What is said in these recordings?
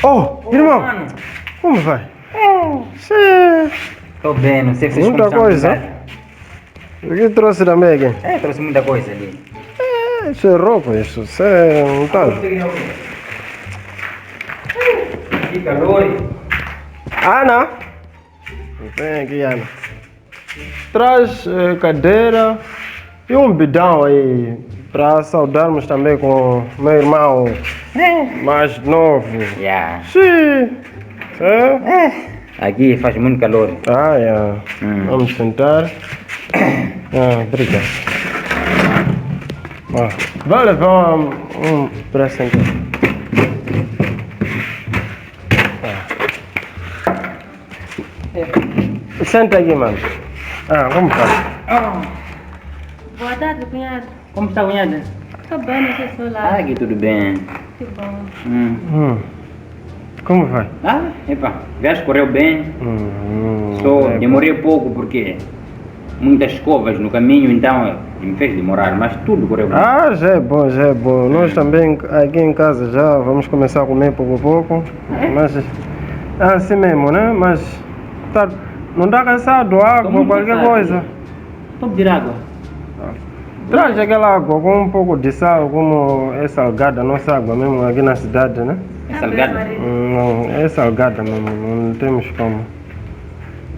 Oh, irmão, mano. como vai? Tô bem, não sei se vocês Muita estão coisa. O que trouxe da Mega? trouxe muita coisa ali. Isso é roupa, isso é um tal. Que calor. Ana! Vem aqui, Ana. Traz cadeira e um bidão aí para saudarmos também com meu irmão mais novo. Yeah. Sim. Aqui faz muito calor. Vamos sentar. Obrigado. Vai levar um para sentar. Senta aqui, mano. Como tá? Boa tarde, cunhado. Como está, cunhada? Tô bem, não sei se eu lá. Aqui tudo bem. Que bom. Como vai? A viagem correu bem. Só demorei pouco porque muitas escovas no caminho, então me fez demorar, mas tudo correu bem. Já é bom, já é bom. Nós também aqui em casa já vamos começar a comer pouco a pouco. Mas é assim mesmo, né? Mas não está cansado, água, qualquer coisa. Estou a pedir água. Traz aquela água com um pouco de sal, como é salgada, nossa água mesmo aqui na cidade, né? É salgada? Não, é salgada mesmo, não temos como.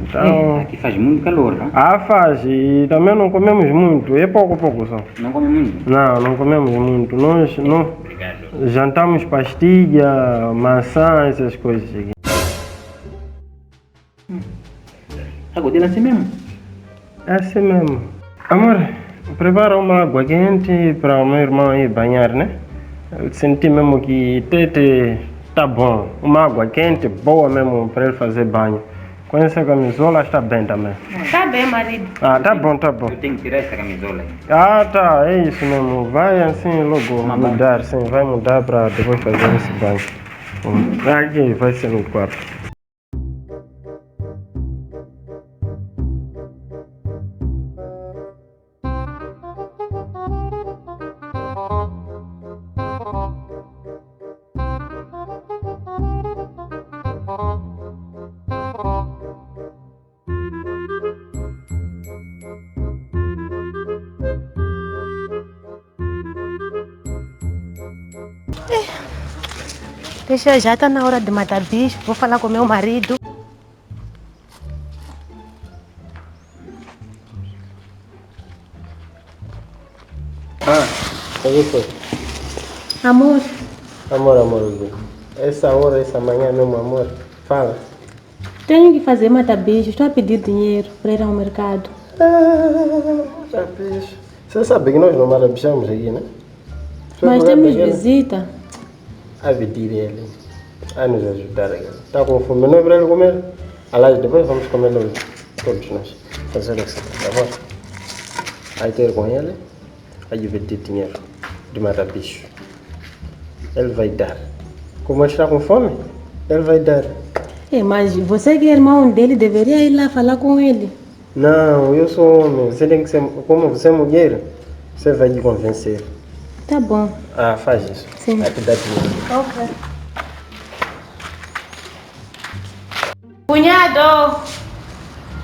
Então... Aqui faz muito calor, não? Faz, e também não comemos muito, é pouco só. Não come muito? Não comemos muito. Nós não Obrigado. jantamos pastilha, maçã, essas coisas aqui. Água dele é assim mesmo? É assim mesmo. Amor, prepara uma água quente para o meu irmão ir banhar, né? Eu senti mesmo que Tete tá bom. Uma água quente, boa mesmo para ele fazer banho. Com essa camisola está bem também. Tá bem, marido. Tá bom. Eu tenho que tirar essa camisola aí. Tá, é isso mesmo. Vai assim logo mudar, sim. Vai mudar para depois fazer esse banho. Aqui vai ser no quarto. Deixa, já tá na hora de matar bicho. Vou falar com meu marido. O que foi? Amor, Amor. Essa hora, essa manhã mesmo, amor. Fala. tenho que fazer matar bicho. Estou a pedir dinheiro para ir ao mercado. Você sabe que nós não marabilhamos aqui, né? Mas temos visita. A pedir ele. A nos ajudar aqui. Tá com fome, não é para ele comer? Aliás, depois vamos comer todos nós. Fazer assim, tá bom? Aí ter com ele, aí pedir dinheiro de matar bicho. Ele vai dar. Como ele está com fome, ele vai dar. Mas você que é irmão dele, deveria ir lá falar com ele. Não, eu sou homem. Você tem que ser. Como você é mulher, você vai lhe convencer. Tá bom. Faz isso. Sim. Vai te dar dinheiro. Ok.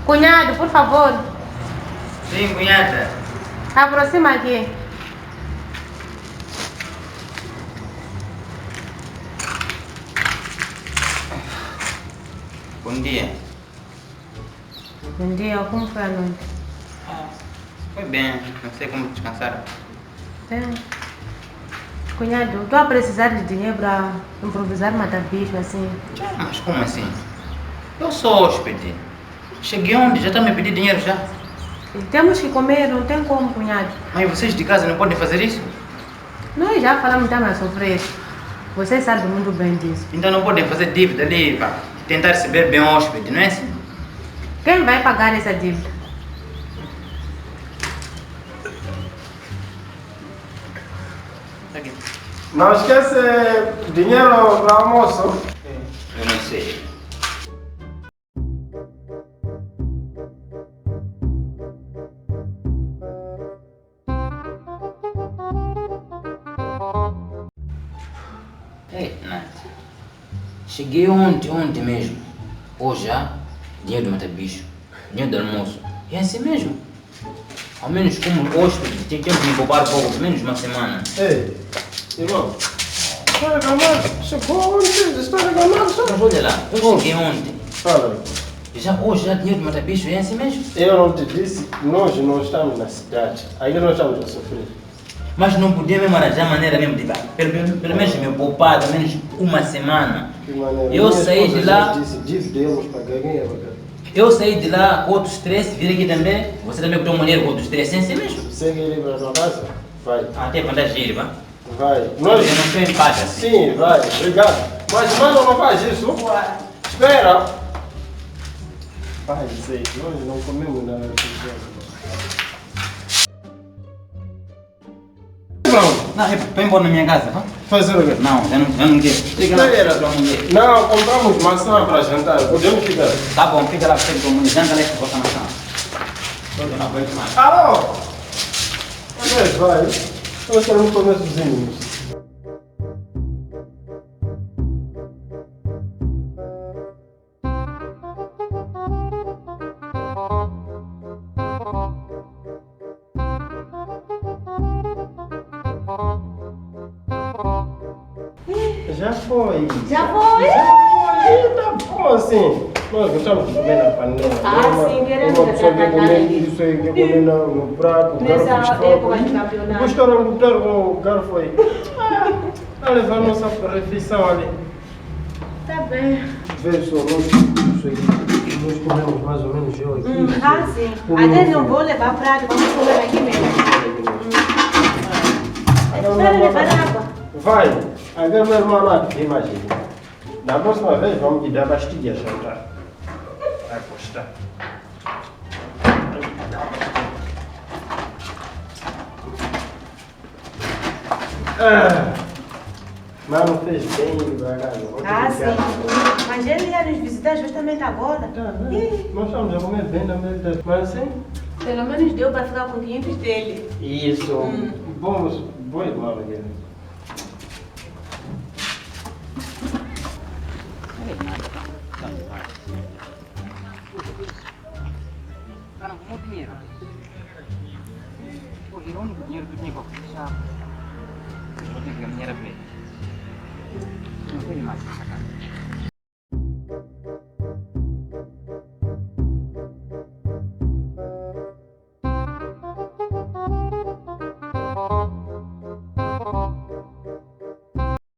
Cunhado, por favor. Sim, cunhada. Aproxima aqui. Bom dia. Bom dia, como foi a noite? Foi bem, não sei como descansar. Cunhado, estou a precisar de dinheiro para improvisar matar bicho assim. Mas como assim? Eu sou hóspede. Cheguei onde? Já está me pedindo dinheiro já? Temos que comer, não tem como, cunhado. Mas vocês de casa não podem fazer isso? Nós já falamos, estamos a sofrer. Você sabe muito bem disso. Então não podem fazer dívida ali para tentar receber bem o hóspede, não é assim? Quem vai pagar essa dívida? Aqui. Não esquece dinheiro para almoço. Eu não sei. Cheguei ontem mesmo. Hoje já, dinheiro do mata-bicho, dinheiro do almoço. E é assim mesmo. Ao menos como hóspede, tem que me poupar um pouco, pelo menos uma semana. Ei, irmão, está reclamando? Chegou ontem, está reclamando? Mas olha lá, eu cheguei ontem. Fala. Hoje já dinheiro do mata-bicho, é assim mesmo. Eu não te disse, nós não estamos na cidade, ainda não estamos a sofrer. Mas não podia mesmo arranjar maneira mesmo de pelo menos me poupar, pelo menos uma semana. Que maneira? Eu saí de lá. Disse, íamos pagar, quem ia pagar? Eu saí de lá com outro stress, vir aqui também. Você também botou uma mulher com outro stress, é assim mesmo. Segue ele para a tua casa? Vai. Até vantagem ir, vá. Vai. Eu não tenho empate assim. Sim, vai, obrigado. Mas mano, não faz isso. Espera. Pai, sei, nós não comemos nada de Não, vai embora na minha casa, vá. fazer o quê? Não, eu não quero. Fica lá Espera. com a mulher. Não, compramos maçã para jantar, podemos ficar. Tá bom, fica lá com a mulher. Janta lá esta vossa maçã. Eu não aguento mais. Alô? Mas vai, nós queremos comer sozinhos. Já foi. Já foi? Tá bom assim. Nós gostamos de comer na panela. Sim, queremos uma pessoa quer comer aqui. isso aí, quer comer no prato, Nessa garfo época de de campeonato. gostaram de botar o garfo aí. A levar a nossa refeição ali. Tá bem. Vê só, nós comemos mais ou menos eu aqui. Sim. Até não vou levar prato, vamos comer aqui mesmo. Espera levar água. Vai, agora meu irmão lá que imagina. Da próxima vez vamos lhe dar pastilha a jantar. Vai gostar. Mano, fez bem devagar. Sim. Mas ele ia nos visitar justamente agora. Nós estamos a comer bem na mesa. Mas sim. Pelo menos deu para ficar com 500 dele. Isso. Bom irmão aqui. Cara, muito dinheiro. Pô, é o único dinheiro que eu tinha para fechar. Vou ter que ganhar a ver. Não tem mais.